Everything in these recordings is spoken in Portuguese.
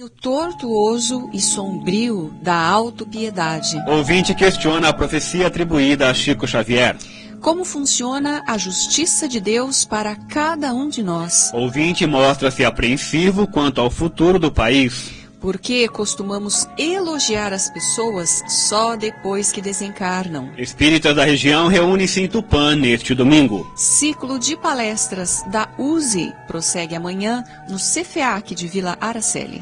O tortuoso e sombrio da autopiedade. Ouvinte questiona a profecia atribuída a Chico Xavier. Como funciona a justiça de Deus para cada um de nós? Ouvinte mostra-se apreensivo quanto ao futuro do país. Por que costumamos elogiar as pessoas só depois que desencarnam? Espíritas da região reúnem-se em Tupã neste domingo. Ciclo de palestras da USE prossegue amanhã no CFEAC de Vila Araceli.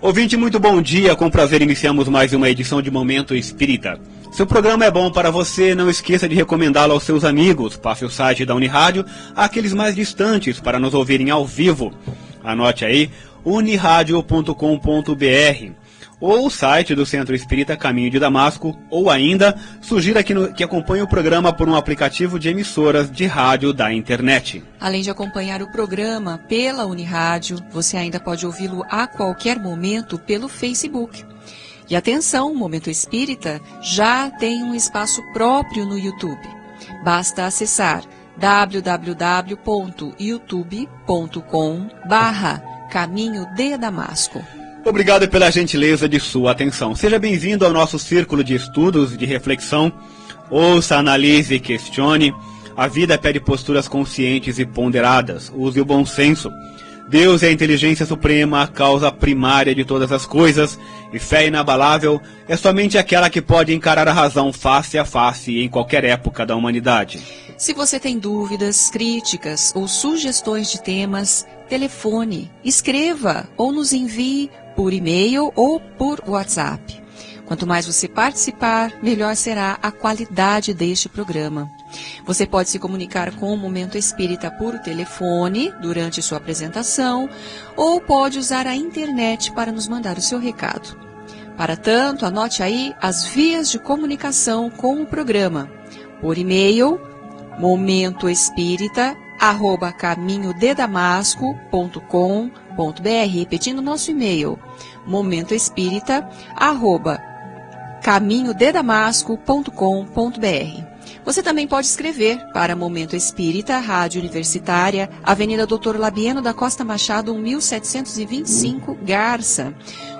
Ouvinte, muito bom dia. Com prazer iniciamos mais uma edição de Momento Espírita. Se o programa é bom para você, não esqueça de recomendá-lo aos seus amigos. Passe o site da Unirádio àqueles mais distantes para nos ouvirem ao vivo. Anote aí, uniradio.com.br ou o site do Centro Espírita Caminho de Damasco, ou ainda, sugira que acompanhe o programa por um aplicativo de emissoras de rádio da internet. Além de acompanhar o programa pela Unirádio, você ainda pode ouvi-lo a qualquer momento pelo Facebook. E atenção, o Momento Espírita já tem um espaço próprio no YouTube. Basta acessar www.youtube.com/Caminho de Damasco. Obrigado pela gentileza de sua atenção. Seja bem-vindo ao nosso círculo de estudos, de reflexão. Ouça, analise e questione. A vida pede posturas conscientes e ponderadas. Use o bom senso. Deus é a inteligência suprema, a causa primária de todas as coisas, e fé inabalável é somente aquela que pode encarar a razão face a face em qualquer época da humanidade. Se você tem dúvidas, críticas ou sugestões de temas, telefone, escreva ou nos envie por e-mail ou por WhatsApp. Quanto mais você participar, melhor será a qualidade deste programa. Você pode se comunicar com o Momento Espírita por telefone durante sua apresentação ou pode usar a internet para nos mandar o seu recado. Para tanto, anote aí as vias de comunicação com o programa. Por e-mail, momentoespírita@caminhodedamasco.com.br, repetindo nosso e-mail, momentoespírita@caminhodedamasco.com.br. Você também pode escrever para Momento Espírita, Rádio Universitária, Avenida Dr. Labieno da Costa Machado, 1725, Garça,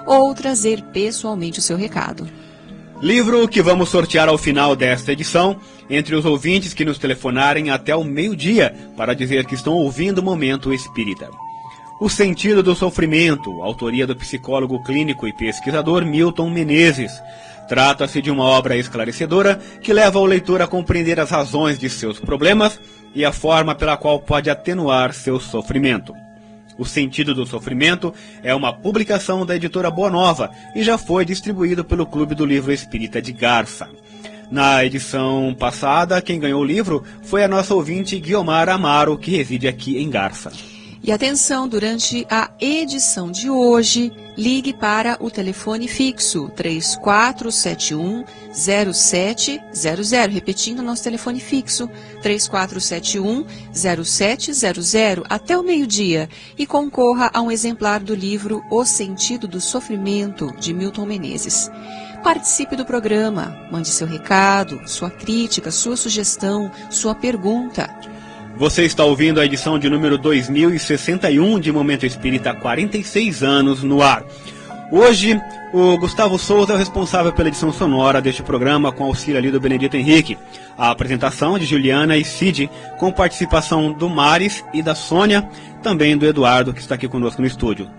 ou trazer pessoalmente o seu recado. Livro que vamos sortear ao final desta edição, entre os ouvintes que nos telefonarem até o meio-dia para dizer que estão ouvindo o Momento Espírita. O Sentido do Sofrimento, autoria do psicólogo clínico e pesquisador Milton Menezes. Trata-se de uma obra esclarecedora que leva o leitor a compreender as razões de seus problemas e a forma pela qual pode atenuar seu sofrimento. O Sentido do Sofrimento é uma publicação da editora Boa Nova e já foi distribuído pelo Clube do Livro Espírita de Garça. Na edição passada, quem ganhou o livro foi a nossa ouvinte Guiomar Amaro, que reside aqui em Garça. E atenção, durante a edição de hoje, ligue para o telefone fixo 3471-0700, repetindo nosso telefone fixo 3471-0700 até o meio-dia e concorra a um exemplar do livro O Sentido do Sofrimento, de Milton Menezes. Participe do programa, mande seu recado, sua crítica, sua sugestão, sua pergunta. Você está ouvindo a edição de número 2061 de Momento Espírita, 46 anos no ar. Hoje, o Gustavo Souza é o responsável pela edição sonora deste programa, com auxílio ali do Benedito Henrique. A apresentação de Juliana e Cid, com participação do Maris e da Sônia, também do Eduardo, que está aqui conosco no estúdio.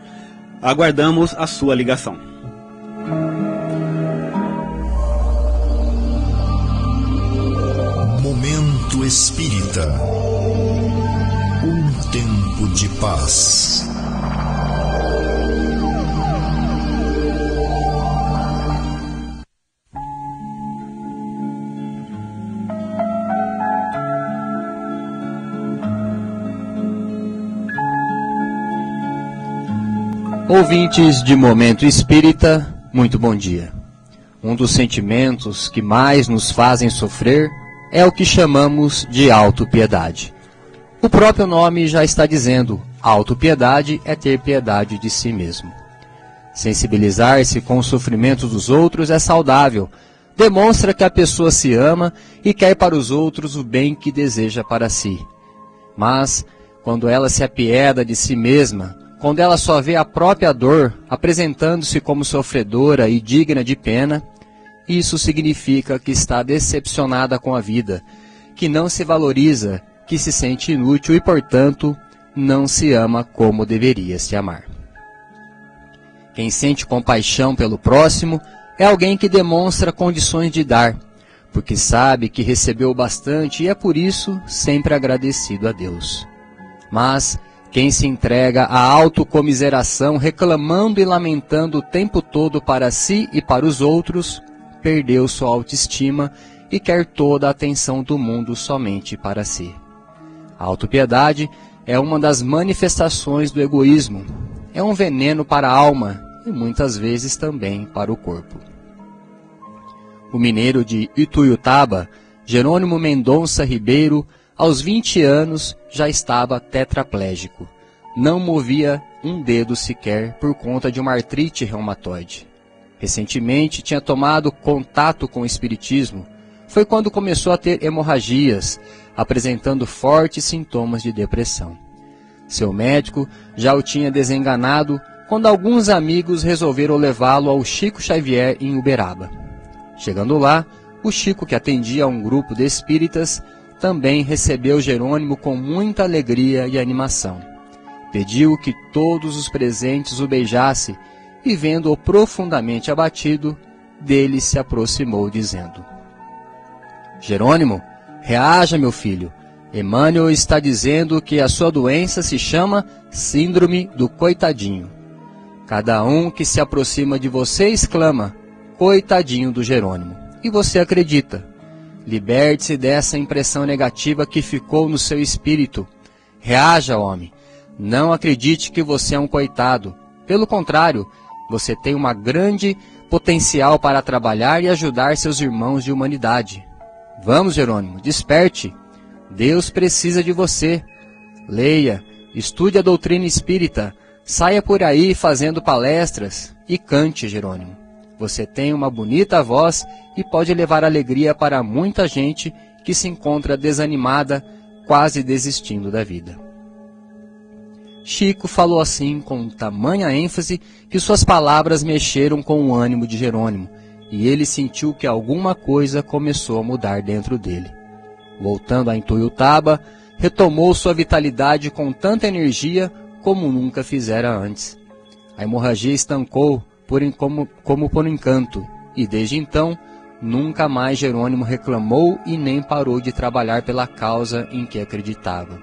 Aguardamos a sua ligação. Momento Espírita. Um tempo de paz. Ouvintes de Momento Espírita, muito bom dia. Um dos sentimentos que mais nos fazem sofrer é o que chamamos de autopiedade. O próprio nome já está dizendo, autopiedade é ter piedade de si mesmo. Sensibilizar-se com os sofrimentos dos outros é saudável, demonstra que a pessoa se ama e quer para os outros o bem que deseja para si. Mas, quando ela se apieda de si mesma, quando ela só vê a própria dor apresentando-se como sofredora e digna de pena, isso significa que está decepcionada com a vida, que não se valoriza, que se sente inútil e, portanto, não se ama como deveria se amar. Quem sente compaixão pelo próximo é alguém que demonstra condições de dar, porque sabe que recebeu bastante e é por isso sempre agradecido a Deus. Mas quem se entrega à autocomiseração, reclamando e lamentando o tempo todo para si e para os outros, perdeu sua autoestima e quer toda a atenção do mundo somente para si. A autopiedade é uma das manifestações do egoísmo. É um veneno para a alma e muitas vezes também para o corpo. O mineiro de Ituiutaba, Jerônimo Mendonça Ribeiro, aos 20 anos já estava tetraplégico. Não movia um dedo sequer por conta de uma artrite reumatoide. Recentemente tinha tomado contato com o espiritismo. Foi quando começou a ter hemorragias, apresentando fortes sintomas de depressão. Seu médico já o tinha desenganado quando alguns amigos resolveram levá-lo ao Chico Xavier em Uberaba. Chegando lá, o Chico, que atendia a um grupo de espíritas, também recebeu Jerônimo com muita alegria e animação. Pediu que todos os presentes o beijassem e, vendo-o profundamente abatido, dele se aproximou, dizendo: Jerônimo, reaja, meu filho. Emmanuel está dizendo que a sua doença se chama Síndrome do Coitadinho. Cada um que se aproxima de você exclama: Coitadinho do Jerônimo. E você acredita. Liberte-se dessa impressão negativa que ficou no seu espírito. Reaja, homem. Não acredite que você é um coitado. Pelo contrário, você tem uma grande potencial para trabalhar e ajudar seus irmãos de humanidade. Vamos, Jerônimo, desperte. Deus precisa de você. Leia, estude a doutrina espírita, saia por aí fazendo palestras e cante, Jerônimo. Você tem uma bonita voz e pode levar alegria para muita gente que se encontra desanimada, quase desistindo da vida. Chico falou assim com tamanha ênfase que suas palavras mexeram com o ânimo de Jerônimo, e ele sentiu que alguma coisa começou a mudar dentro dele. Voltando a Ituiutaba, retomou sua vitalidade com tanta energia como nunca fizera antes. A hemorragia estancou como por encanto, e desde então, nunca mais Jerônimo reclamou e nem parou de trabalhar pela causa em que acreditava.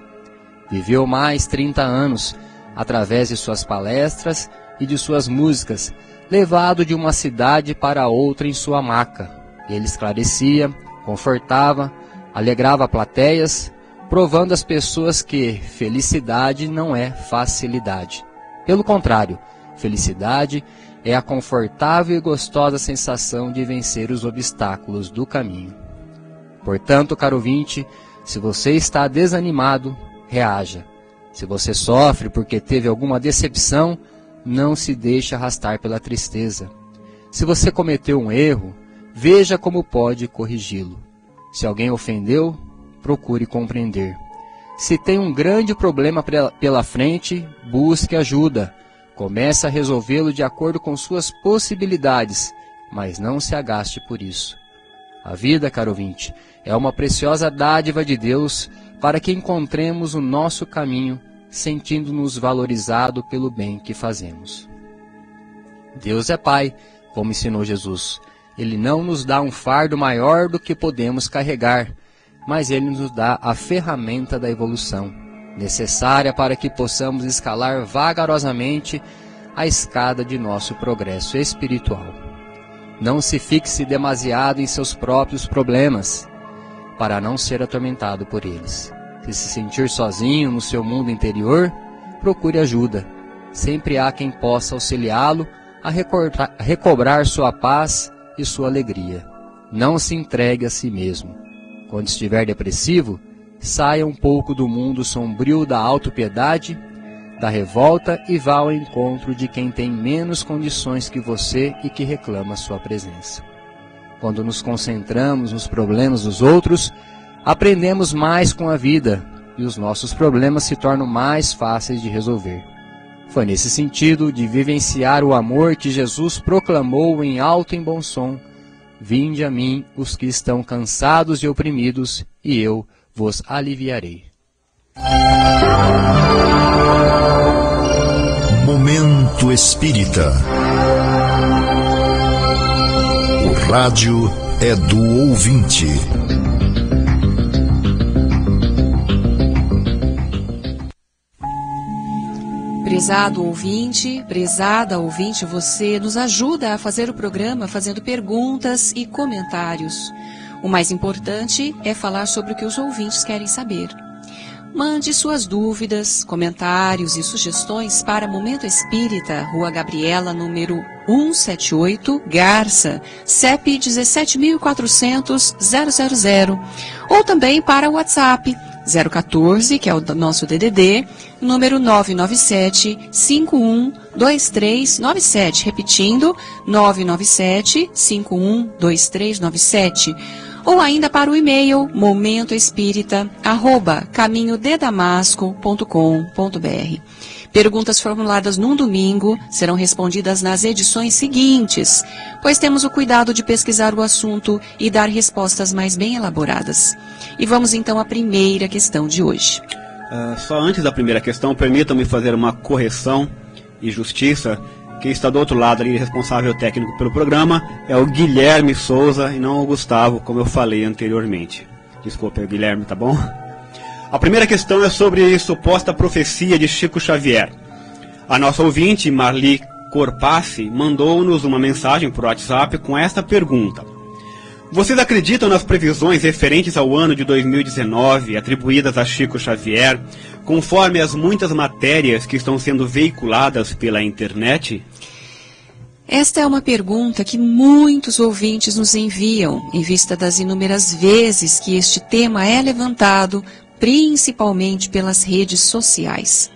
Viveu mais 30 anos, através de suas palestras e de suas músicas, levado de uma cidade para outra em sua maca. Ele esclarecia, confortava, alegrava plateias, provando às pessoas que felicidade não é facilidade. Pelo contrário, felicidade é a confortável e gostosa sensação de vencer os obstáculos do caminho. Portanto, caro ouvinte, se você está desanimado, reaja. Se você sofre porque teve alguma decepção, não se deixe arrastar pela tristeza. Se você cometeu um erro, veja como pode corrigi-lo. Se alguém ofendeu, procure compreender. Se tem um grande problema pela frente, busque ajuda. Comece a resolvê-lo de acordo com suas possibilidades, mas não se agaste por isso. A vida, caro ouvinte, é uma preciosa dádiva de Deus para que encontremos o nosso caminho, sentindo-nos valorizados pelo bem que fazemos. Deus é Pai, como ensinou Jesus. Ele não nos dá um fardo maior do que podemos carregar, mas Ele nos dá a ferramenta da evolução, necessária para que possamos escalar vagarosamente a escada de nosso progresso espiritual. Não se fixe demasiado em seus próprios problemas, para não ser atormentado por eles. Se sentir sozinho no seu mundo interior, procure ajuda. Sempre há quem possa auxiliá-lo a recobrar sua paz e sua alegria. Não se entregue a si mesmo. Quando estiver depressivo, saia um pouco do mundo sombrio da autopiedade, da revolta e vá ao encontro de quem tem menos condições que você e que reclama sua presença. Quando nos concentramos nos problemas dos outros, aprendemos mais com a vida e os nossos problemas se tornam mais fáceis de resolver. Foi nesse sentido de vivenciar o amor que Jesus proclamou em alto e bom som: Vinde a mim os que estão cansados e oprimidos, e eu vos aliviarei. Momento Espírita. O rádio é do ouvinte. Prezado ouvinte, prezada ouvinte, você nos ajuda a fazer o programa fazendo perguntas e comentários. O mais importante é falar sobre o que os ouvintes querem saber. Mande suas dúvidas, comentários e sugestões para Momento Espírita, Rua Gabriela, número 178, Garça, CEP 17.400-000, ou também para o WhatsApp 014, que é o nosso DDD, número 997-512397, repetindo, 997-512397, ou ainda para o e-mail momentoespírita@caminhodedamasco.com.br. Perguntas formuladas num domingo serão respondidas nas edições seguintes, pois temos o cuidado de pesquisar o assunto e dar respostas mais bem elaboradas. E vamos então à primeira questão de hoje. Só antes da primeira questão, permitam-me fazer uma correção e justiça. Quem está do outro lado ali, responsável técnico pelo programa, é o Guilherme Souza e não o Gustavo, como eu falei anteriormente. Desculpa, Guilherme, tá bom? A primeira questão é sobre a suposta profecia de Chico Xavier. A nossa ouvinte, Marli Corpassi, mandou-nos uma mensagem por WhatsApp com esta pergunta: vocês acreditam nas previsões referentes ao ano de 2019 atribuídas a Chico Xavier, conforme as muitas matérias que estão sendo veiculadas pela internet? Esta é uma pergunta que muitos ouvintes nos enviam, em vista das inúmeras vezes que este tema é levantado, principalmente pelas redes sociais.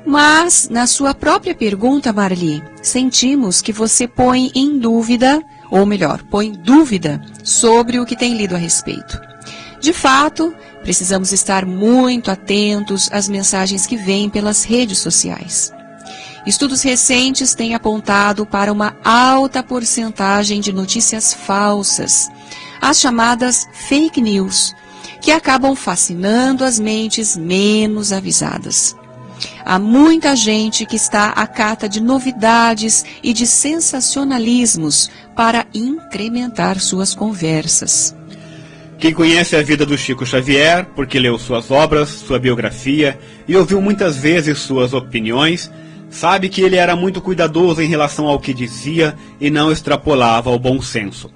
Mas, na sua própria pergunta, Marli, sentimos que você põe em dúvida, ou melhor, põe dúvida sobre o que tem lido a respeito. De fato, precisamos estar muito atentos às mensagens que vêm pelas redes sociais. Estudos recentes têm apontado para uma alta porcentagem de notícias falsas, as chamadas fake news, que acabam fascinando as mentes menos avisadas. Há muita gente que está à cata de novidades e de sensacionalismos para incrementar suas conversas. Quem conhece a vida do Chico Xavier, porque leu suas obras, sua biografia e ouviu muitas vezes suas opiniões, sabe que ele era muito cuidadoso em relação ao que dizia e não extrapolava o bom senso.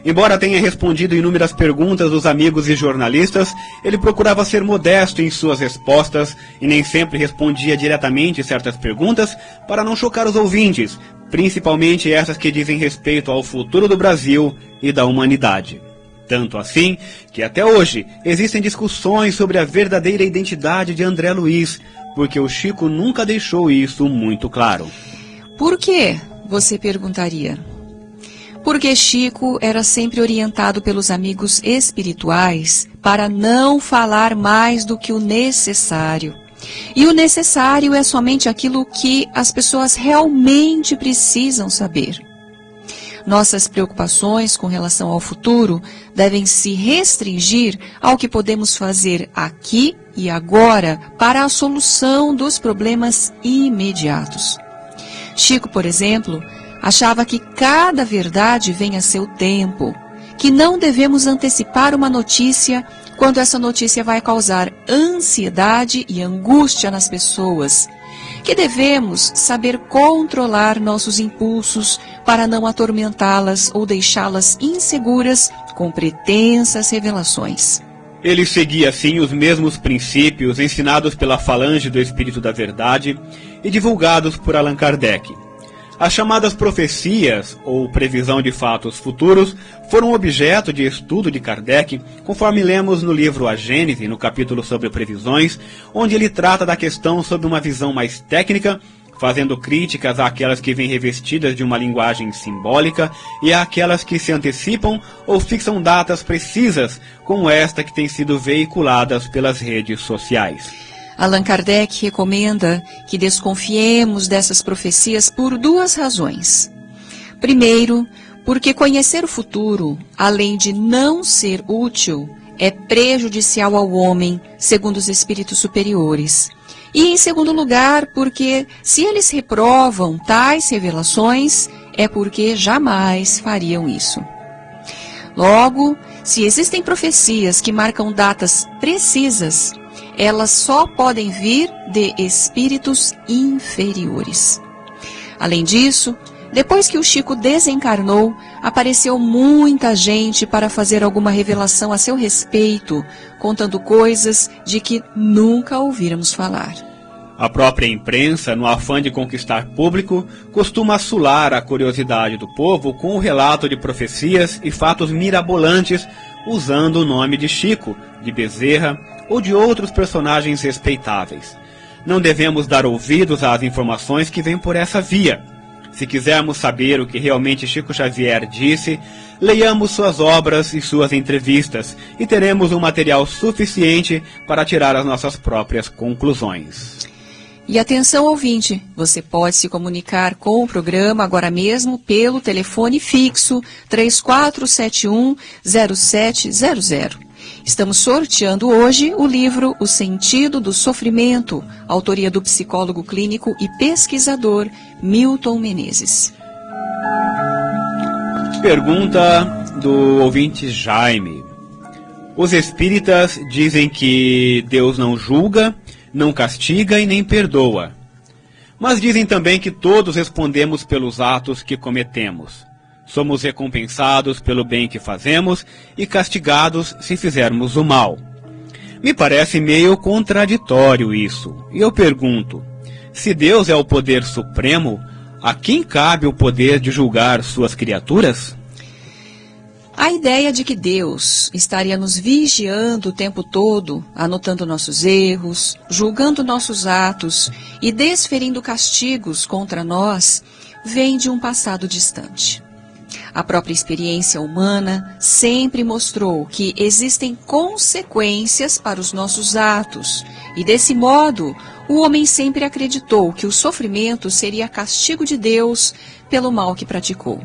Embora tenha respondido inúmeras perguntas dos amigos e jornalistas, ele procurava ser modesto em suas respostas e nem sempre respondia diretamente certas perguntas para não chocar os ouvintes, principalmente essas que dizem respeito ao futuro do Brasil e da humanidade. Tanto assim que até hoje existem discussões sobre a verdadeira identidade de André Luiz, porque o Chico nunca deixou isso muito claro. Por quê? Você perguntaria. Porque Chico era sempre orientado pelos amigos espirituais para não falar mais do que o necessário. E o necessário é somente aquilo que as pessoas realmente precisam saber. Nossas preocupações com relação ao futuro devem se restringir ao que podemos fazer aqui e agora para a solução dos problemas imediatos. Chico, por exemplo, achava que cada verdade vem a seu tempo, que não devemos antecipar uma notícia quando essa notícia vai causar ansiedade e angústia nas pessoas, que devemos saber controlar nossos impulsos para não atormentá-las ou deixá-las inseguras com pretensas revelações. Ele seguia assim os mesmos princípios ensinados pela falange do Espírito da Verdade e divulgados por Allan Kardec. As chamadas profecias, ou previsão de fatos futuros, foram objeto de estudo de Kardec, conforme lemos no livro A Gênese, no capítulo sobre previsões, onde ele trata da questão sob uma visão mais técnica, fazendo críticas àquelas que vêm revestidas de uma linguagem simbólica e àquelas que se antecipam ou fixam datas precisas, como esta que tem sido veiculadas pelas redes sociais. Allan Kardec recomenda que desconfiemos dessas profecias por duas razões. Primeiro, porque conhecer o futuro, além de não ser útil, é prejudicial ao homem, segundo os espíritos superiores. E, em segundo lugar, porque se eles reprovam tais revelações, é porque jamais fariam isso. Logo, se existem profecias que marcam datas precisas, elas só podem vir de espíritos inferiores. Além disso, depois que o Chico desencarnou, apareceu muita gente para fazer alguma revelação a seu respeito, contando coisas de que nunca ouvíramos falar. A própria imprensa, no afã de conquistar público, costuma assolar a curiosidade do povo com o relato de profecias e fatos mirabolantes, usando o nome de Chico, de Bezerra ou de outros personagens respeitáveis. Não devemos dar ouvidos às informações que vêm por essa via. Se quisermos saber o que realmente Chico Xavier disse, leiamos suas obras e suas entrevistas e teremos um material suficiente para tirar as nossas próprias conclusões. E atenção, ouvinte, você pode se comunicar com o programa agora mesmo pelo telefone fixo 3471-0700. Estamos sorteando hoje o livro O Sentido do Sofrimento, autoria do psicólogo clínico e pesquisador Milton Menezes. Pergunta do ouvinte Jaime. Os espíritas dizem que Deus não julga, não castiga e nem perdoa. Mas dizem também que todos respondemos pelos atos que cometemos. Somos recompensados pelo bem que fazemos e castigados se fizermos o mal. Me parece meio contraditório isso. E eu pergunto, se Deus é o poder supremo, a quem cabe o poder de julgar suas criaturas? A ideia de que Deus estaria nos vigiando o tempo todo, anotando nossos erros, julgando nossos atos e desferindo castigos contra nós, vem de um passado distante. A própria experiência humana sempre mostrou que existem consequências para os nossos atos, e desse modo, o homem sempre acreditou que o sofrimento seria castigo de Deus pelo mal que praticou.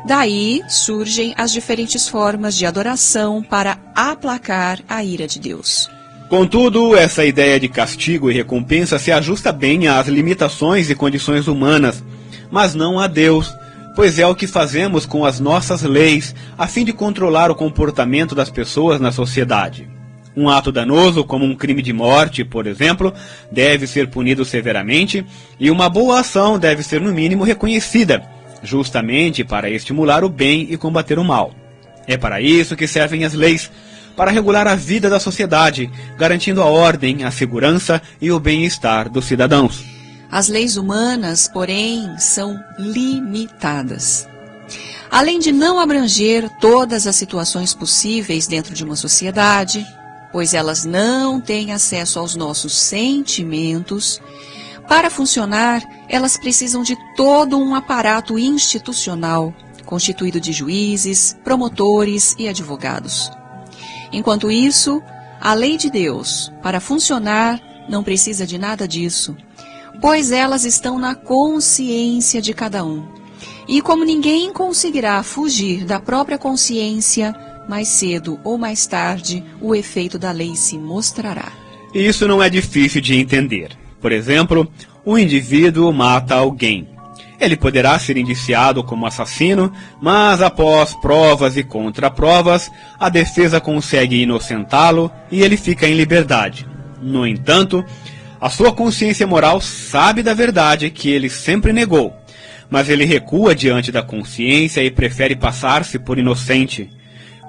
Daí surgem as diferentes formas de adoração para aplacar a ira de Deus. Contudo, essa ideia de castigo e recompensa se ajusta bem às limitações e condições humanas, mas não a Deus, pois é o que fazemos com as nossas leis, a fim de controlar o comportamento das pessoas na sociedade. Um ato danoso, como um crime de morte, por exemplo, deve ser punido severamente, e uma boa ação deve ser, no mínimo, reconhecida, justamente para estimular o bem e combater o mal. É para isso que servem as leis, para regular a vida da sociedade, garantindo a ordem, a segurança e o bem-estar dos cidadãos. As leis humanas, porém, são limitadas. Além de não abranger todas as situações possíveis dentro de uma sociedade, pois elas não têm acesso aos nossos sentimentos, para funcionar, elas precisam de todo um aparato institucional, constituído de juízes, promotores e advogados. Enquanto isso, a lei de Deus, para funcionar, não precisa de nada disso, pois elas estão na consciência de cada um. E como ninguém conseguirá fugir da própria consciência, mais cedo ou mais tarde, o efeito da lei se mostrará. E isso não é difícil de entender. Por exemplo, um indivíduo mata alguém. Ele poderá ser indiciado como assassino, mas após provas e contraprovas, a defesa consegue inocentá-lo e ele fica em liberdade. No entanto, a sua consciência moral sabe da verdade que ele sempre negou, mas ele recua diante da consciência e prefere passar-se por inocente.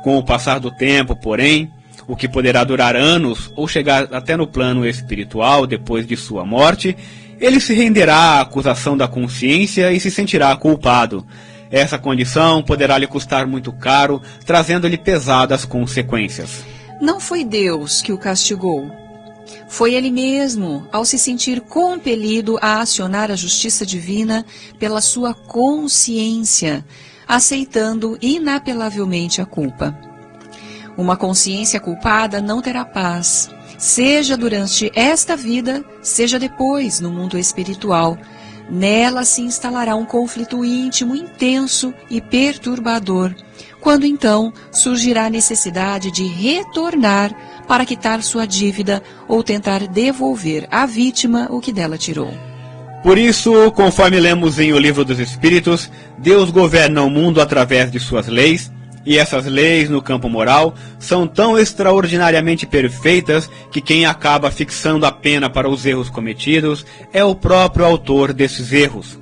Com o passar do tempo, porém, o que poderá durar anos ou chegar até no plano espiritual depois de sua morte, ele se renderá à acusação da consciência e se sentirá culpado. Essa condição poderá lhe custar muito caro, trazendo-lhe pesadas consequências. Não foi Deus que o castigou. Foi ele mesmo, ao se sentir compelido a acionar a justiça divina pela sua consciência, aceitando inapelavelmente a culpa. Uma consciência culpada não terá paz, seja durante esta vida, seja depois no mundo espiritual. Nela se instalará um conflito íntimo, intenso e perturbador, quando então surgirá a necessidade de retornar para quitar sua dívida ou tentar devolver à vítima o que dela tirou. Por isso, conforme lemos em O Livro dos Espíritos, Deus governa o mundo através de suas leis, e essas leis no campo moral são tão extraordinariamente perfeitas que quem acaba fixando a pena para os erros cometidos é o próprio autor desses erros.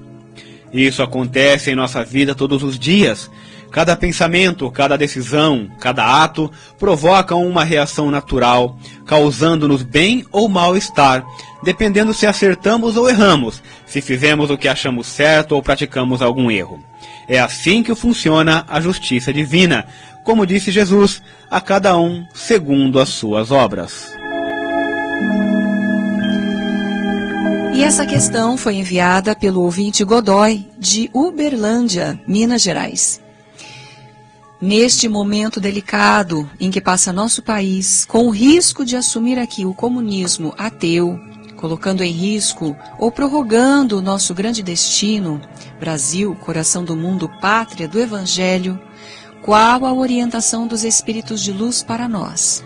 Isso acontece em nossa vida todos os dias. Cada pensamento, cada decisão, cada ato provocam uma reação natural, causando-nos bem ou mal-estar, dependendo se acertamos ou erramos, se fizemos o que achamos certo ou praticamos algum erro. É assim que funciona a justiça divina, como disse Jesus, a cada um segundo as suas obras. E essa questão foi enviada pelo ouvinte Godoy, de Uberlândia, Minas Gerais. Neste momento delicado em que passa nosso país, com o risco de assumir aqui o comunismo ateu, colocando em risco ou prorrogando o nosso grande destino, Brasil, coração do mundo, pátria do Evangelho, qual a orientação dos Espíritos de luz para nós?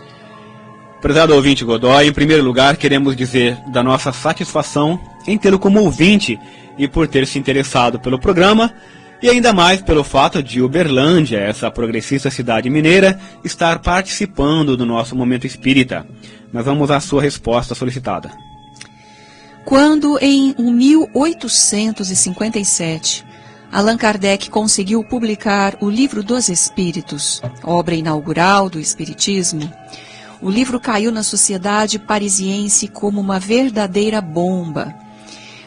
Prezado ouvinte Godoy, em primeiro lugar queremos dizer da nossa satisfação em tê-lo como ouvinte e por ter se interessado pelo programa, e ainda mais pelo fato de Uberlândia, essa progressista cidade mineira, estar participando do nosso Momento Espírita. Mas vamos à sua resposta solicitada. Quando, em 1857, Allan Kardec conseguiu publicar o Livro dos Espíritos, obra inaugural do Espiritismo, o livro caiu na sociedade parisiense como uma verdadeira bomba,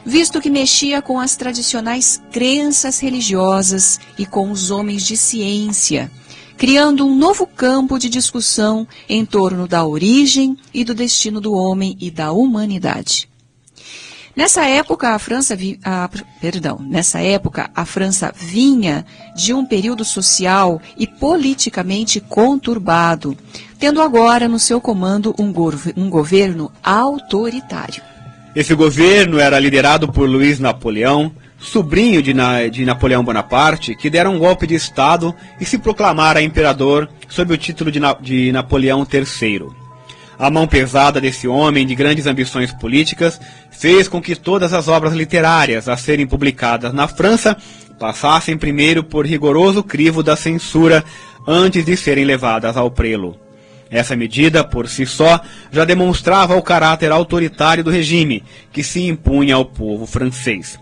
visto que mexia com as tradicionais crenças religiosas e com os homens de ciência, criando um novo campo de discussão em torno da origem e do destino do homem e da humanidade. Nessa época, a França vinha de um período social e politicamente conturbado, tendo agora no seu comando um governo autoritário. Esse governo era liderado por Luiz Napoleão, sobrinho de Napoleão Bonaparte, que dera um golpe de Estado e se proclamara imperador sob o título de Napoleão III. A mão pesada desse homem de grandes ambições políticas fez com que todas as obras literárias a serem publicadas na França passassem primeiro por rigoroso crivo da censura antes de serem levadas ao prelo. Essa medida, por si só, já demonstrava o caráter autoritário do regime, que se impunha ao povo francês.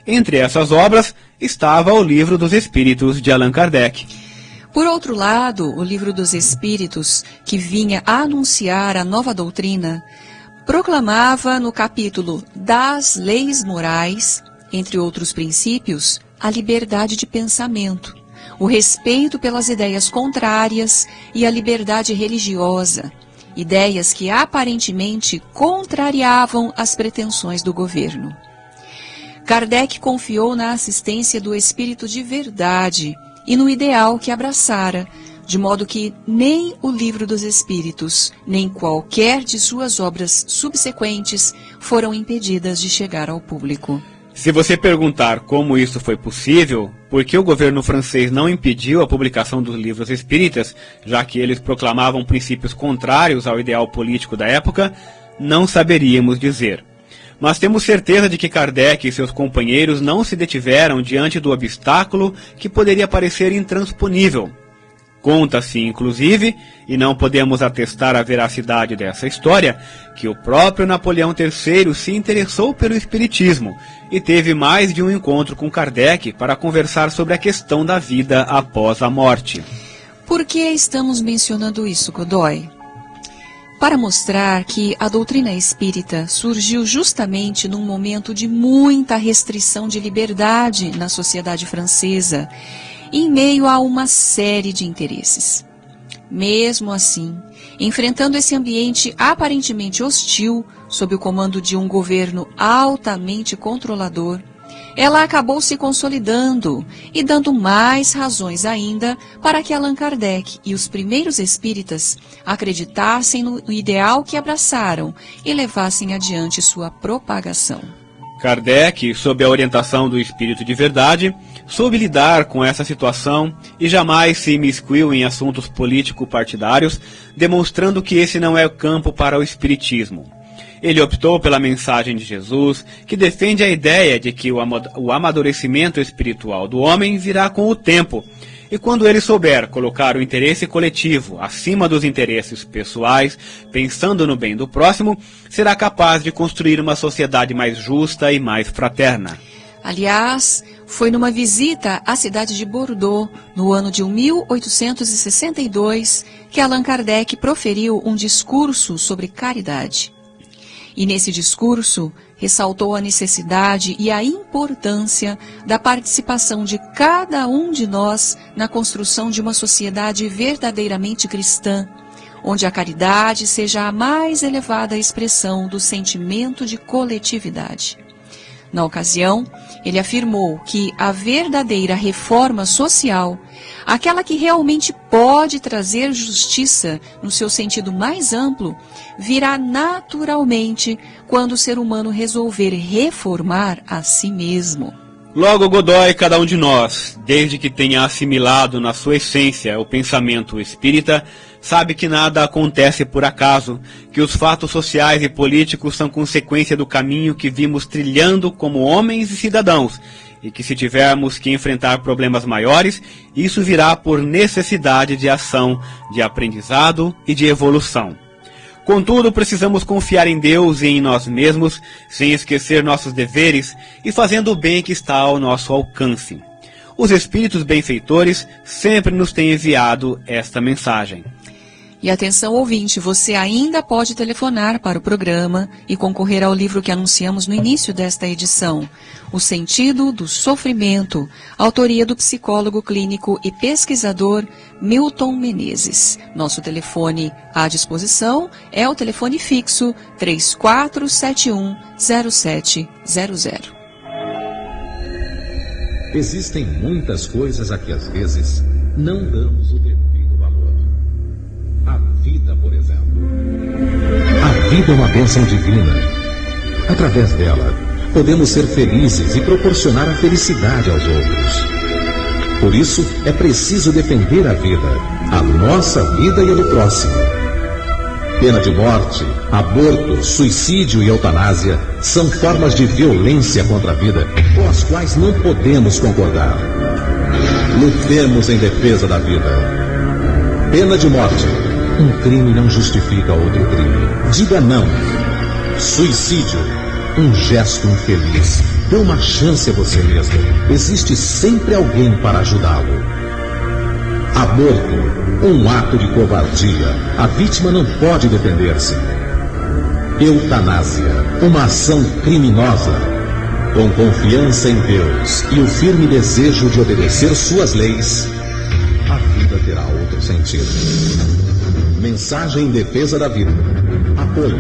Entre essas obras estava o Livro dos Espíritos de Allan Kardec. Por outro lado, o Livro dos Espíritos, que vinha anunciar a nova doutrina, proclamava no capítulo das leis morais, entre outros princípios, a liberdade de pensamento, o respeito pelas ideias contrárias e a liberdade religiosa, ideias que aparentemente contrariavam as pretensões do governo. Kardec confiou na assistência do Espírito de verdade e no ideal que abraçara, de modo que nem o Livro dos Espíritos, nem qualquer de suas obras subsequentes foram impedidas de chegar ao público. Se você perguntar como isso foi possível, por que o governo francês não impediu a publicação dos livros espíritas, já que eles proclamavam princípios contrários ao ideal político da época, não saberíamos dizer. Mas temos certeza de que Kardec e seus companheiros não se detiveram diante do obstáculo que poderia parecer intransponível. Conta-se, inclusive, e não podemos atestar a veracidade dessa história, que o próprio Napoleão III se interessou pelo espiritismo e teve mais de um encontro com Kardec para conversar sobre a questão da vida após a morte. Por que estamos mencionando isso, Godoy? Para mostrar que a doutrina espírita surgiu justamente num momento de muita restrição de liberdade na sociedade francesa, em meio a uma série de interesses. Mesmo assim, enfrentando esse ambiente aparentemente hostil, sob o comando de um governo altamente controlador, ela acabou se consolidando e dando mais razões ainda para que Allan Kardec e os primeiros espíritas acreditassem no ideal que abraçaram e levassem adiante sua propagação. Kardec, sob a orientação do Espírito de Verdade, soube lidar com essa situação e jamais se imiscuiu em assuntos político-partidários, demonstrando que esse não é o campo para o Espiritismo. Ele optou pela mensagem de Jesus, que defende a ideia de que o amadurecimento espiritual do homem virá com o tempo, e quando ele souber colocar o interesse coletivo acima dos interesses pessoais, pensando no bem do próximo, será capaz de construir uma sociedade mais justa e mais fraterna. Aliás, foi numa visita à cidade de Bordeaux, no ano de 1862, que Allan Kardec proferiu um discurso sobre caridade. E nesse discurso, ressaltou a necessidade e a importância da participação de cada um de nós na construção de uma sociedade verdadeiramente cristã, onde a caridade seja a mais elevada expressão do sentimento de coletividade. Na ocasião, ele afirmou que a verdadeira reforma social, aquela que realmente pode trazer justiça no seu sentido mais amplo, virá naturalmente quando o ser humano resolver reformar a si mesmo. Logo, Godoy, cada um de nós, desde que tenha assimilado na sua essência o pensamento espírita, sabe que nada acontece por acaso, que os fatos sociais e políticos são consequência do caminho que vimos trilhando como homens e cidadãos, e que se tivermos que enfrentar problemas maiores, isso virá por necessidade de ação, de aprendizado e de evolução. Contudo, precisamos confiar em Deus e em nós mesmos, sem esquecer nossos deveres e fazendo o bem que está ao nosso alcance. Os espíritos benfeitores sempre nos têm enviado esta mensagem. E atenção, ouvinte, você ainda pode telefonar para o programa e concorrer ao livro que anunciamos no início desta edição, O Sentido do Sofrimento, autoria do psicólogo clínico e pesquisador Milton Menezes. Nosso telefone à disposição é o telefone fixo 3471-0700. Existem muitas coisas a que às vezes não damos o devido valor. A vida, por exemplo. A vida é uma bênção divina. Através dela, podemos ser felizes e proporcionar a felicidade aos outros. Por isso, é preciso defender a vida, a nossa vida e a do próximo. Pena de morte, aborto, suicídio e eutanásia são formas de violência contra a vida com as quais não podemos concordar. Lutemos em defesa da vida. Pena de morte. Um crime não justifica outro crime. Diga não. Suicídio. Um gesto infeliz. Dê uma chance a você mesmo. Existe sempre alguém para ajudá-lo. Aborto. Um ato de covardia. A vítima não pode defender-se. Eutanásia. Uma ação criminosa. Com confiança em Deus e o firme desejo de obedecer suas leis, a vida terá outro sentido. Mensagem em defesa da vida. Apoio.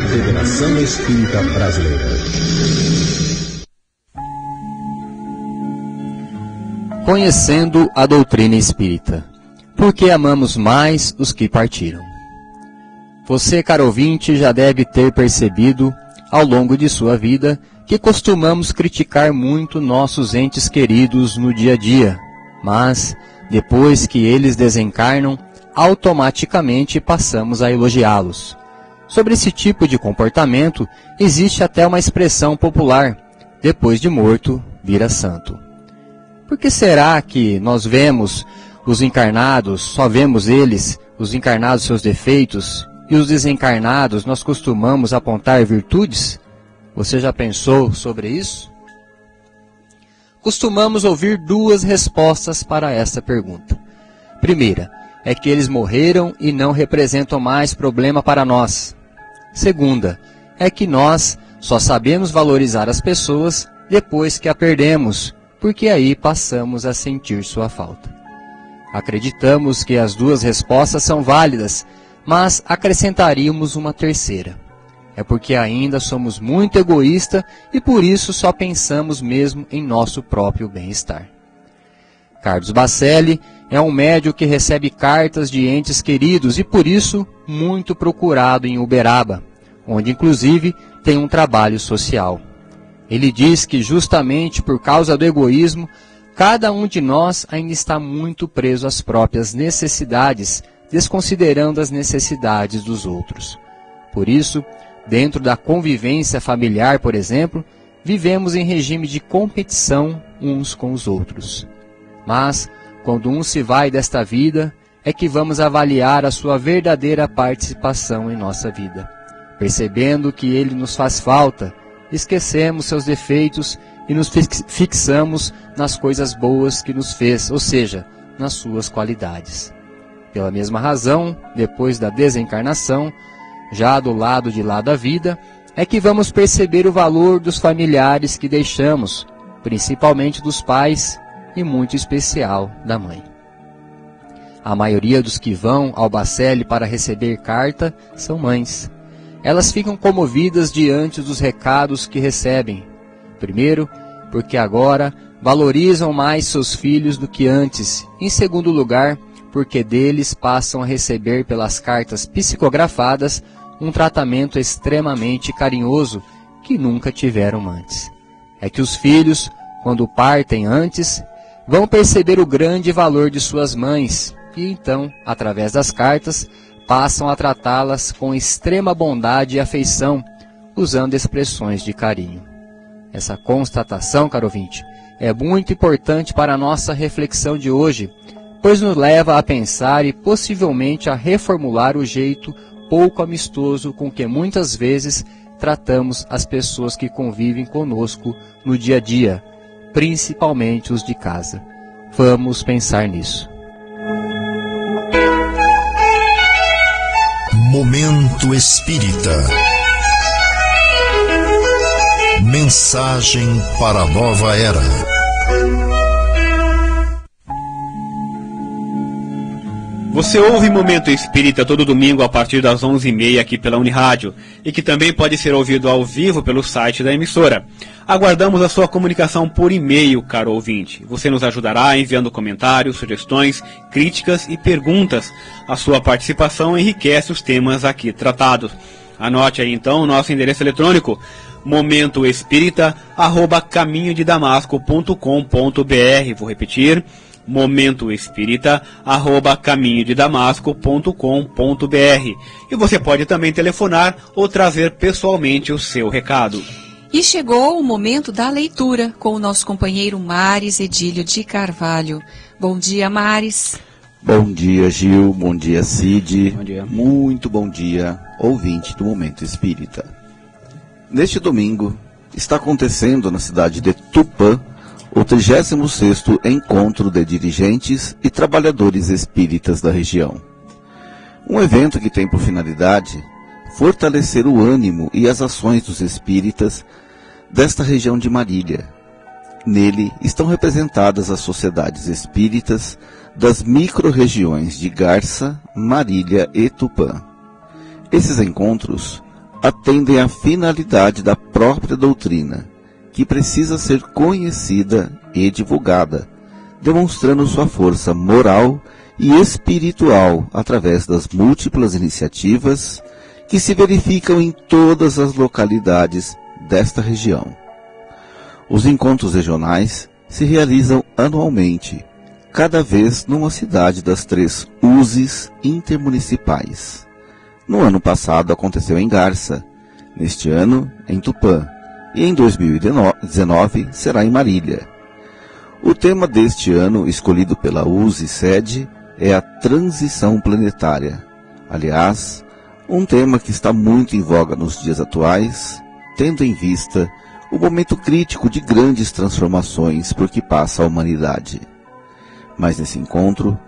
Federação Espírita Brasileira. Conhecendo a doutrina espírita. Por que amamos mais os que partiram? Você, caro ouvinte, já deve ter percebido, ao longo de sua vida, que costumamos criticar muito nossos entes queridos no dia a dia, mas, depois que eles desencarnam, automaticamente passamos a elogiá-los. Sobre esse tipo de comportamento, existe até uma expressão popular: depois de morto, vira santo. Por que será que nós vemos os encarnados, só vemos eles, os encarnados seus defeitos, e os desencarnados nós costumamos apontar virtudes? Você já pensou sobre isso? Costumamos ouvir duas respostas para essa pergunta. Primeira, é que eles morreram e não representam mais problema para nós. Segunda, é que nós só sabemos valorizar as pessoas depois que a perdemos, porque aí passamos a sentir sua falta. Acreditamos que as duas respostas são válidas, mas acrescentaríamos uma terceira. é porque ainda somos muito egoístas e por isso só pensamos mesmo em nosso próprio bem-estar. Carlos Bacelli é um médium que recebe cartas de entes queridos e por isso muito procurado em Uberaba, onde inclusive tem um trabalho social. Ele diz que justamente por causa do egoísmo, cada um de nós ainda está muito preso às próprias necessidades, desconsiderando as necessidades dos outros. Por isso, dentro da convivência familiar, por exemplo, vivemos em regime de competição uns com os outros. Mas, quando um se vai desta vida, é que vamos avaliar a sua verdadeira participação em nossa vida. Percebendo que ele nos faz falta, esquecemos seus defeitos e nos fixamos nas coisas boas que nos fez, ou seja, nas suas qualidades. Pela mesma razão, depois da desencarnação, já do lado de lá da vida, é que vamos perceber o valor dos familiares que deixamos, principalmente dos pais e muito especial da mãe. A maioria dos que vão ao Bacelli para receber carta são mães. Elas ficam comovidas diante dos recados que recebem. Primeiro, porque agora valorizam mais seus filhos do que antes. Em segundo lugar, porque deles passam a receber pelas cartas psicografadas um tratamento extremamente carinhoso que nunca tiveram antes. É que os filhos, quando partem antes, vão perceber o grande valor de suas mães e então, através das cartas, passam a tratá-las com extrema bondade e afeição, usando expressões de carinho. Essa constatação, caro ouvinte, é muito importante para a nossa reflexão de hoje, pois nos leva a pensar e possivelmente a reformular o jeito pouco amistoso com que muitas vezes tratamos as pessoas que convivem conosco no dia a dia, principalmente os de casa. Vamos pensar nisso. Momento Espírita. Mensagem para a nova era. Você ouve Momento Espírita todo domingo a partir das 11h30 aqui pela Unirádio e que também pode ser ouvido ao vivo pelo site da emissora. Aguardamos a sua comunicação por e-mail, caro ouvinte. Você nos ajudará enviando comentários, sugestões, críticas e perguntas. A sua participação enriquece os temas aqui tratados. Anote aí então o nosso endereço eletrônico: momentoespírita@caminhodedamasco.com.br. Vou repetir: momentoespírita@caminhodedamasco.com.br. E você pode também telefonar ou trazer pessoalmente o seu recado. E chegou o momento da leitura com o nosso companheiro Maris Edílio de Carvalho. Bom dia, Maris. Bom dia, Gil. Bom dia, Cid. Bom dia. Muito bom dia, ouvinte do Momento Espírita. Neste domingo, está acontecendo na cidade de Tupã o 36º Encontro de Dirigentes e Trabalhadores Espíritas da região. Um evento que tem por finalidade fortalecer o ânimo e as ações dos espíritas desta região de Marília. Nele estão representadas as sociedades espíritas das micro-regiões de Garça, Marília e Tupã. Esses encontros atendem à finalidade da própria doutrina, que precisa ser conhecida e divulgada, demonstrando sua força moral e espiritual através das múltiplas iniciativas que se verificam em todas as localidades desta região. Os encontros regionais se realizam anualmente, cada vez numa cidade das 3 USEs intermunicipais. No ano passado aconteceu em Garça, neste ano em Tupã, e em 2019 será em Marília. O tema deste ano, escolhido pela USE sede, é a transição planetária. Aliás, um tema que está muito em voga nos dias atuais, tendo em vista o momento crítico de grandes transformações por que passa a humanidade. Mas nesse encontro,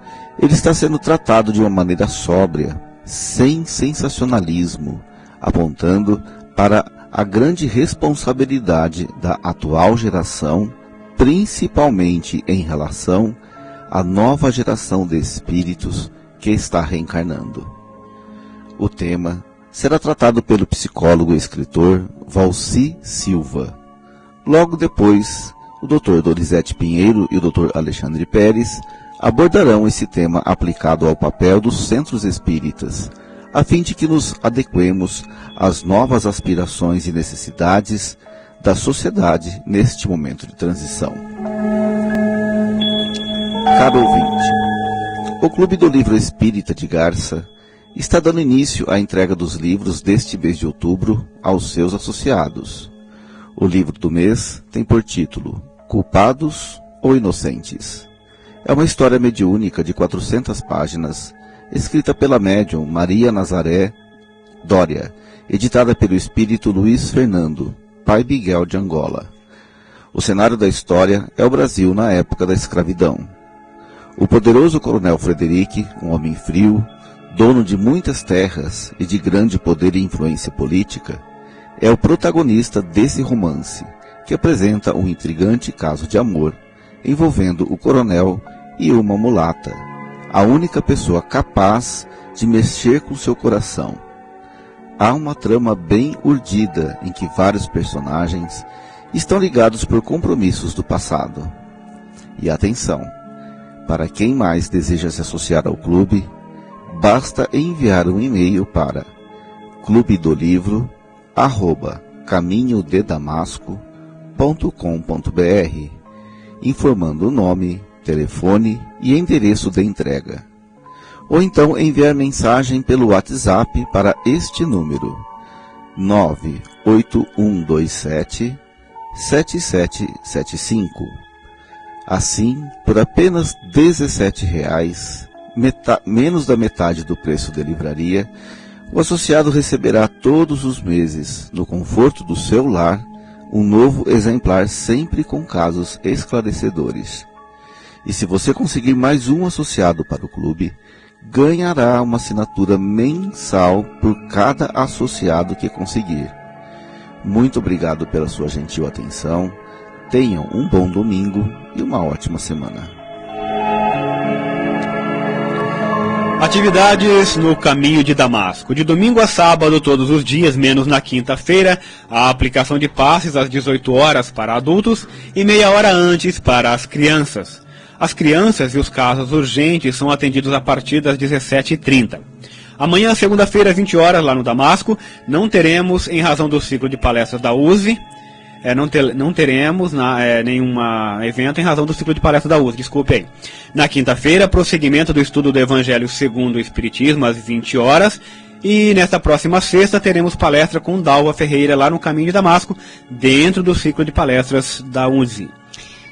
ele está sendo tratado de uma maneira sóbria, sem sensacionalismo, apontando para a grande responsabilidade da atual geração, principalmente em relação à nova geração de espíritos que está reencarnando. O tema será tratado pelo psicólogo e escritor Valci Silva. Logo depois, o Dr. Dorizete Pinheiro e o Dr. Alexandre Pérez abordarão esse tema aplicado ao papel dos centros espíritas, a fim de que nos adequemos às novas aspirações e necessidades da sociedade neste momento de transição. Caro ouvinte, o Clube do Livro Espírita de Garça está dando início à entrega dos livros deste mês de outubro aos seus associados. O livro do mês tem por título Culpados ou Inocentes? É uma história mediúnica de 400 páginas, escrita pela médium Maria Nazaré Dória, editada pelo espírito Luiz Fernando, pai Miguel de Angola. O cenário da história é o Brasil na época da escravidão. O poderoso coronel Frederic, um homem frio, dono de muitas terras e de grande poder e influência política, é o protagonista desse romance, que apresenta um intrigante caso de amor envolvendo o coronel e uma mulata, a única pessoa capaz de mexer com seu coração. Há uma trama bem urdida em que vários personagens estão ligados por compromissos do passado. E atenção, para quem mais deseja se associar ao clube, basta enviar um e-mail para clubedolivro@caminhodedamasco.com.br, informando o nome, telefone e endereço de entrega. Ou então enviar mensagem pelo WhatsApp para este número 98127-7775. Assim, por apenas R$17, menos da metade do preço de livraria, o associado receberá todos os meses, no conforto do seu lar, um novo exemplar sempre com casos esclarecedores. E se você conseguir mais um associado para o clube, ganhará uma assinatura mensal por cada associado que conseguir. Muito obrigado pela sua gentil atenção. Tenham um bom domingo e uma ótima semana. Atividades no Caminho de Damasco. De domingo a sábado, todos os dias, menos na quinta-feira, a aplicação de passes às 18 horas para adultos e meia hora antes para as crianças. As crianças e os casos urgentes são atendidos a partir das 17h30. Amanhã, segunda-feira, às 20 horas, lá no Damasco, não teremos, em razão do ciclo de palestras da USE, não teremos nenhum evento em razão do ciclo de palestras da USE, desculpe aí. Na quinta-feira, prosseguimento do estudo do Evangelho segundo o Espiritismo, às 20 horas. E nesta próxima sexta teremos palestra com Dalva Ferreira lá no Caminho de Damasco, dentro do ciclo de palestras da USE.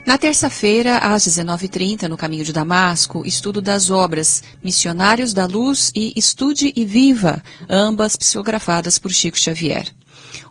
Na terça-feira, às 19h30, no Caminho de Damasco, estudo das obras Missionários da Luz e Estude e Viva, ambas psicografadas por Chico Xavier.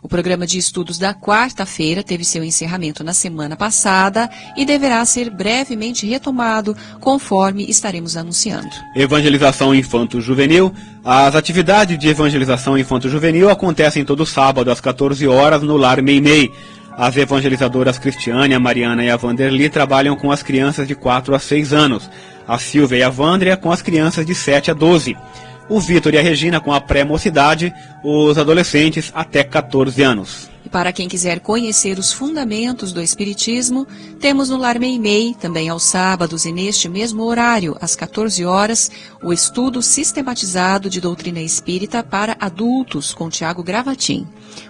O programa de estudos da quarta-feira teve seu encerramento na semana passada e deverá ser brevemente retomado, conforme estaremos anunciando. Evangelização Infanto-Juvenil. As atividades de evangelização Infanto-Juvenil acontecem todo sábado às 14 horas no Lar Meimei. As evangelizadoras Cristiane, a Mariana e a Vanderly trabalham com as crianças de 4 a 6 anos. A Silvia e a Vândria com as crianças de 7 a 12. O Vitor e a Regina com a pré-mocidade, os adolescentes até 14 anos. E para quem quiser conhecer os fundamentos do Espiritismo, temos no Lar Meimei, também aos sábados e neste mesmo horário, às 14 horas, o estudo sistematizado de doutrina espírita para adultos, com Tiago Gravatin.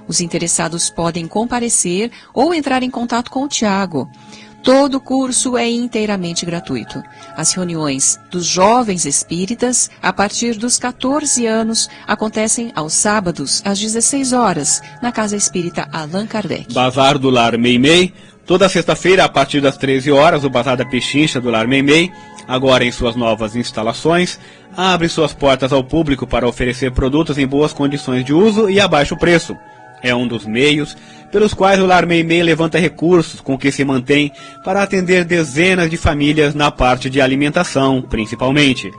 Os interessados podem comparecer ou entrar em contato com o Tiago. Todo o curso é inteiramente gratuito. As reuniões dos jovens espíritas, a partir dos 14 anos, acontecem aos sábados, às 16 horas, na Casa Espírita Allan Kardec. Bazar do Lar Meimei. Toda sexta-feira, a partir das 13 horas, o Bazar da Pechincha do Lar Meimei, agora em suas novas instalações, abre suas portas ao público para oferecer produtos em boas condições de uso e a baixo preço. É um dos meios pelos quais o Lar Meimei levanta recursos com que se mantém para atender dezenas de famílias na parte de alimentação, principalmente.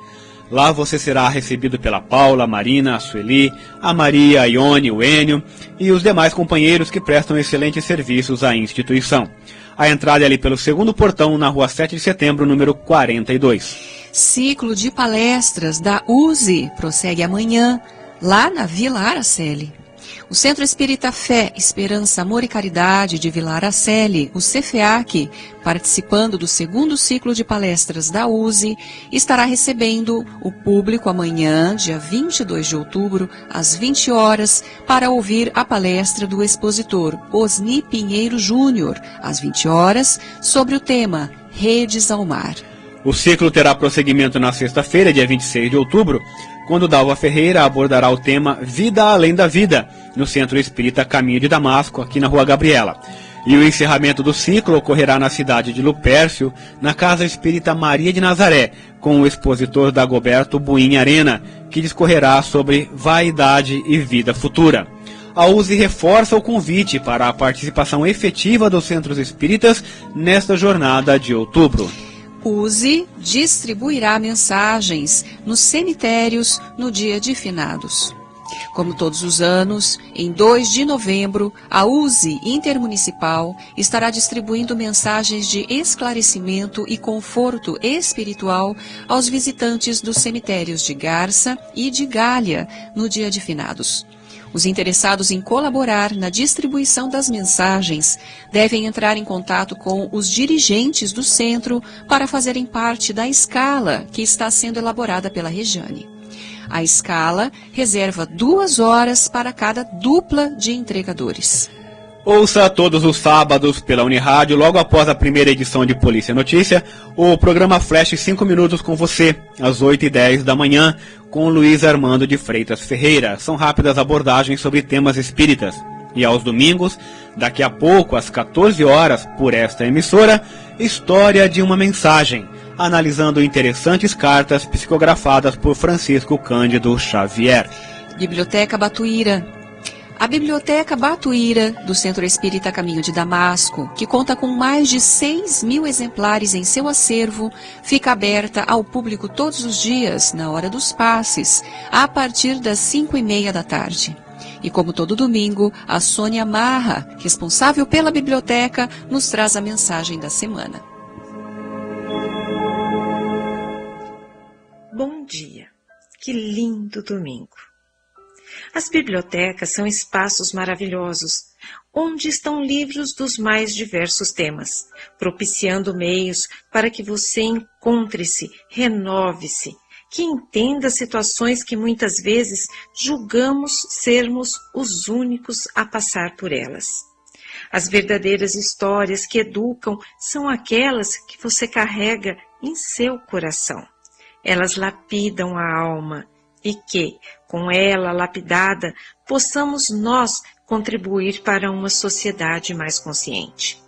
Lá você será recebido pela Paula, a Marina, a Sueli, a Maria, a Ione, o Enio e os demais companheiros que prestam excelentes serviços à instituição. A entrada é ali pelo segundo portão, na rua 7 de setembro, número 42. Ciclo de palestras da USE prossegue amanhã. lá na Vila Araceli. O Centro Espírita Fé, Esperança, Amor e Caridade de Vila Araceli, o CEFEAC, participando do segundo ciclo de palestras da USE, estará recebendo o público amanhã, dia 22 de outubro, às 20 horas, para ouvir a palestra do expositor Osni Pinheiro Júnior, às 20 horas, sobre o tema Redes ao Mar. O ciclo terá prosseguimento na sexta-feira, dia 26 de outubro, quando Dalva Ferreira abordará o tema Vida Além da Vida, no Centro Espírita Caminho de Damasco, aqui na Rua Gabriela. E o encerramento do ciclo ocorrerá na cidade de Lupércio, na Casa Espírita Maria de Nazaré, com o expositor Dagoberto Buin Arena, que discorrerá sobre vaidade e vida futura. A USE reforça o convite para a participação efetiva dos centros espíritas nesta jornada de outubro. USE distribuirá mensagens nos cemitérios no dia de finados. Como todos os anos, em 2 de novembro, a USE Intermunicipal estará distribuindo mensagens de esclarecimento e conforto espiritual aos visitantes dos cemitérios de Garça e de Galha no dia de finados. Os interessados em colaborar na distribuição das mensagens devem entrar em contato com os dirigentes do centro para fazerem parte da escala que está sendo elaborada pela Rejane. A escala reserva 2 horas para cada dupla de entregadores. Ouça todos os sábados pela Unirádio, logo após a primeira edição de Polícia Notícia, o programa Flash 5 Minutos com você, às 8h10 da manhã, com Luiz Armando de Freitas Ferreira. São rápidas abordagens sobre temas espíritas. E aos domingos, daqui a pouco, às 14 horas, por esta emissora, História de uma Mensagem, analisando interessantes cartas psicografadas por Francisco Cândido Xavier. Biblioteca Batuíra. A Biblioteca Batuíra, do Centro Espírita Caminho de Damasco, que conta com mais de 6.000 exemplares em seu acervo, fica aberta ao público todos os dias, na hora dos passes, a partir das 5h30 da tarde. E como todo domingo, a Sônia Marra, responsável pela biblioteca, nos traz a mensagem da semana. Bom dia, que lindo domingo! As bibliotecas são espaços maravilhosos, onde estão livros dos mais diversos temas, propiciando meios para que você encontre-se, renove-se, que entenda situações que muitas vezes julgamos sermos os únicos a passar por elas. As verdadeiras histórias que educam são aquelas que você carrega em seu coração. Elas lapidam a alma e que, com ela lapidada, possamos nós contribuir para uma sociedade mais consciente.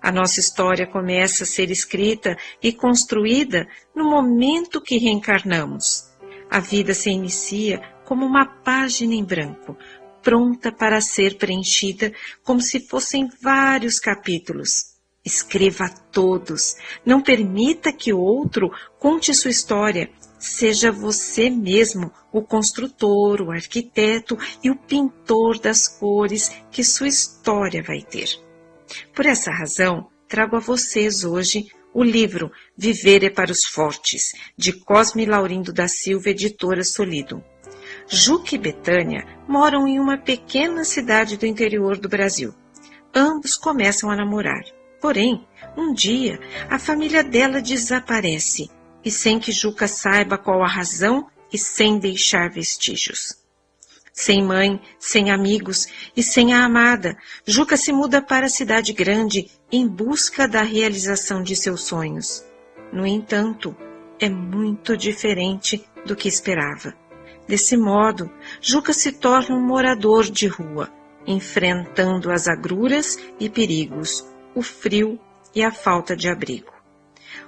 A nossa história começa a ser escrita e construída no momento que reencarnamos. A vida se inicia como uma página em branco, pronta para ser preenchida como se fossem vários capítulos. Escreva todos, não permita que outro conte sua história. Seja você mesmo o construtor, o arquiteto e o pintor das cores que sua história vai ter. Por essa razão, trago a vocês hoje o livro Viver é para os Fortes, de Cosme Laurindo da Silva, editora Solido. Juca e Betânia moram em uma pequena cidade do interior do Brasil. Ambos começam a namorar. Porém, um dia, a família dela desaparece. E sem que Juca saiba qual a razão e sem deixar vestígios. Sem mãe, sem amigos e sem a amada, Juca se muda para a cidade grande em busca da realização de seus sonhos. No entanto, é muito diferente do que esperava. Desse modo, Juca se torna um morador de rua, enfrentando as agruras e perigos, o frio e a falta de abrigo.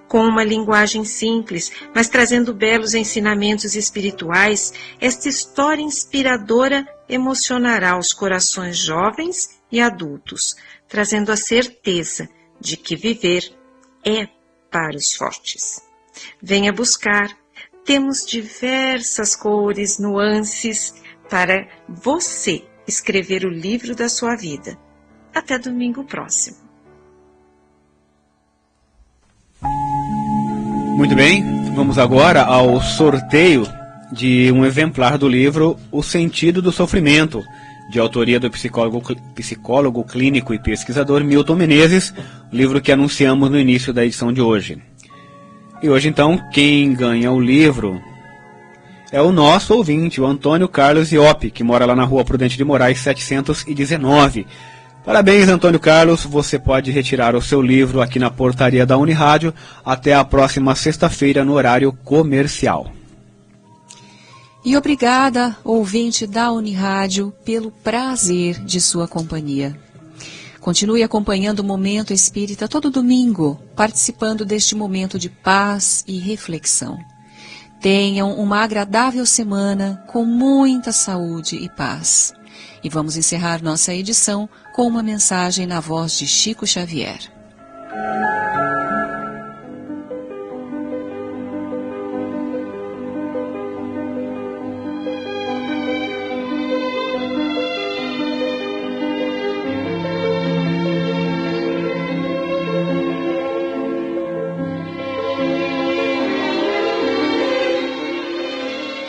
Com uma linguagem simples, mas trazendo belos ensinamentos espirituais, esta história inspiradora emocionará os corações jovens e adultos, trazendo a certeza de que viver é para os fortes. Venha buscar, temos diversas cores, nuances, para você escrever o livro da sua vida. Até domingo próximo. Muito bem, vamos agora ao sorteio de um exemplar do livro O Sentido do Sofrimento, de autoria do psicólogo clínico e pesquisador Milton Menezes, livro que anunciamos no início da edição de hoje. E hoje, então, quem ganha o livro é o nosso ouvinte, o Antônio Carlos Iop, que mora lá na Rua Prudente de Moraes 719. Parabéns, Antônio Carlos, você pode retirar o seu livro aqui na portaria da Unirádio até a próxima sexta-feira no horário comercial. E obrigada, ouvinte da Unirádio, pelo prazer de sua companhia. Continue acompanhando o Momento Espírita todo domingo, participando deste momento de paz e reflexão. Tenham uma agradável semana com muita saúde e paz. E vamos encerrar nossa edição com uma mensagem na voz de Chico Xavier.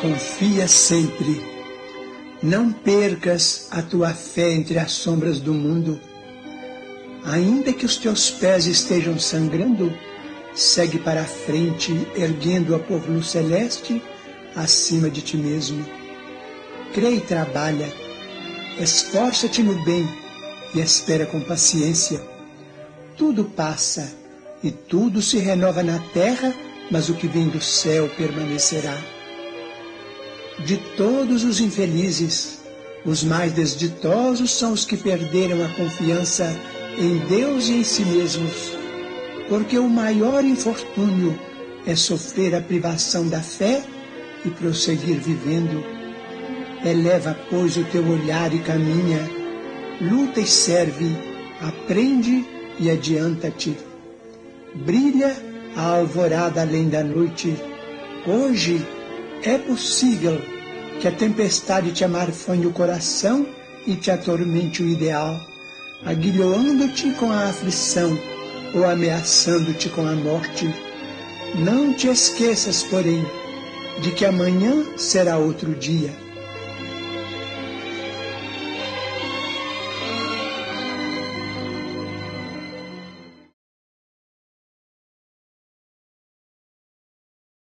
Confia sempre. Não percas a tua fé entre as sombras do mundo. Ainda que os teus pés estejam sangrando, segue para a frente, erguendo-a por luz celeste acima de ti mesmo. Crê e trabalha, esforça-te no bem e espera com paciência. Tudo passa e tudo se renova na terra, mas o que vem do céu permanecerá. De todos os infelizes, os mais desditosos são os que perderam a confiança em Deus e em si mesmos, porque o maior infortúnio é sofrer a privação da fé e prosseguir vivendo. Eleva, pois, o teu olhar e caminha, luta e serve, aprende e adianta-te. Brilha a alvorada além da noite. Hoje é possível que a tempestade te amarfanhe o coração e te atormente o ideal, aguilhoando-te com a aflição ou ameaçando-te com a morte. Não te esqueças, porém, de que amanhã será outro dia.